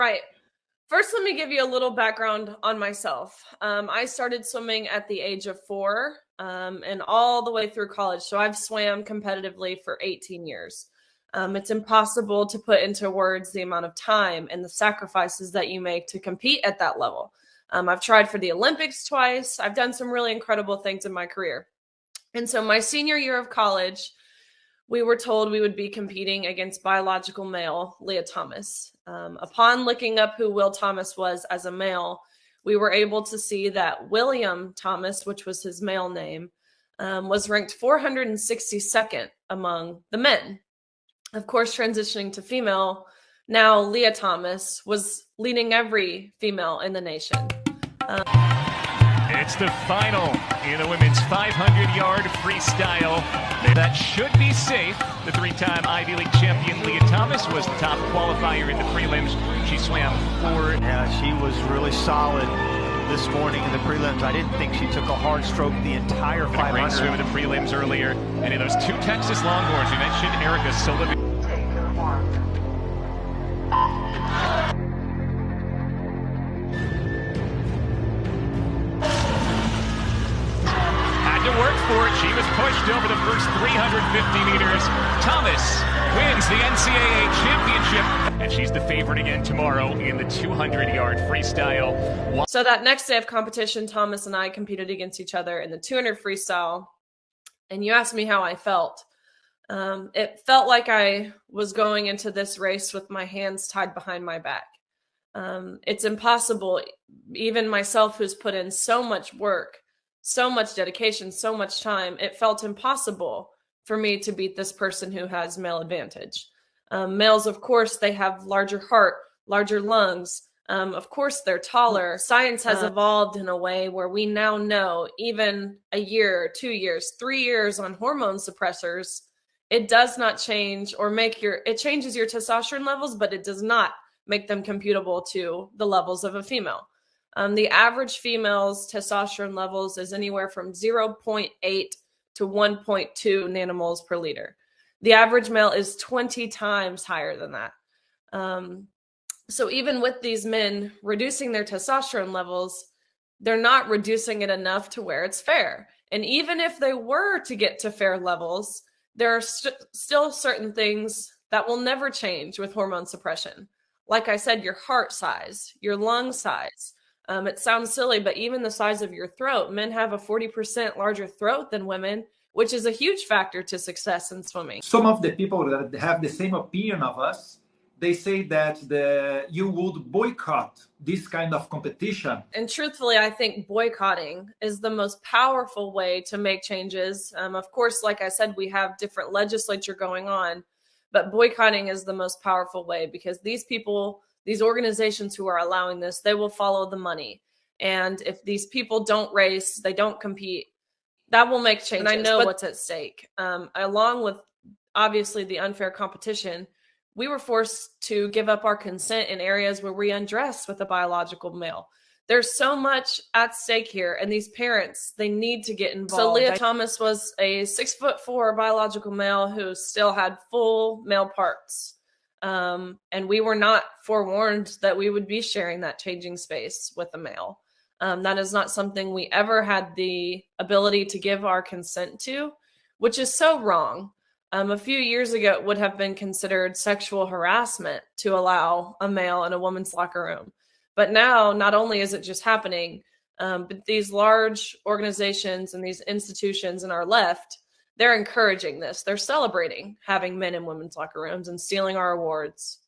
Right. First, let me give you a little background on myself. I started swimming at the age of 4 and all the way through college. So I've swam competitively for 18 years. It's impossible to put into words the amount of time and the sacrifices that you make to compete at that level. I've tried for the Olympics twice. I've done some really incredible things in my career. And so my senior year of college, we were told we would be competing against biological male Leah Thomas. Upon looking up who Will Thomas was as a male, we were able to see that William Thomas, which was his male name, was ranked 462nd among the men. Of course, transitioning to female, now Leah Thomas was leading every female in the nation. It's the final in the women's 500-yard freestyle. That should be safe. The 3-time Ivy League champion Leah Thomas was the top qualifier in the prelims. She swam 4. Yeah, she was really solid this morning in the prelims. I didn't think she took a hard stroke the entire 500. Great swim in the prelims earlier. And in those 2 Texas Longhorns, we mentioned Erica Sullivan. Work for it. She was pushed over the first 350 meters. Thomas wins the NCAA championship, and she's the favorite again tomorrow in the 200-yard freestyle. So that next day of competition, Thomas and I competed against each other in the 200 freestyle, and you asked me how I felt. It felt like I was going into this race with my hands tied behind my back. It's impossible, even myself who's put in so much work, so much dedication, so much time, it felt impossible for me to beat this person who has male advantage. Males, of course, they have larger heart, larger lungs. Of course, they're taller. Science has evolved in a way where we now know even a year, 2 years, 3 years on hormone suppressors, it does not change or it changes your testosterone levels, but it does not make them computable to the levels of a female. The average female's testosterone levels is anywhere from 0.8 to 1.2 nanomoles per liter. The average male is 20 times higher than that. So even with these men reducing their testosterone levels, they're not reducing it enough to where it's fair. And even if they were to get to fair levels, there are still certain things that will never change with hormone suppression. Like I said, your heart size, your lung size. It sounds silly, but even the size of your throat, men have a 40% larger throat than women, which is a huge factor to success in swimming. Some of the people that have the same opinion of us, they say that you would boycott this kind of competition. And truthfully, I think boycotting is the most powerful way to make changes. Of course, like I said, we have different legislature going on, but boycotting is the most powerful way because these people, these organizations who are allowing this, they will follow the money. And if these people don't race, they don't compete, that will make changes. And I know what's at stake. Along with, obviously, the unfair competition, we were forced to give up our consent in areas where we undress with a biological male. There's so much at stake here, and these parents, they need to get involved. So Leah Thomas was a 6'4" biological male who still had full male parts. And we were not forewarned that we would be sharing that changing space with a male. That is not something we ever had the ability to give our consent to, which is so wrong. A few years ago, it would have been considered sexual harassment to allow a male in a woman's locker room. But now, not only is it just happening, but these large organizations and these institutions in our left, they're encouraging this. They're celebrating having men in women's locker rooms and stealing our awards.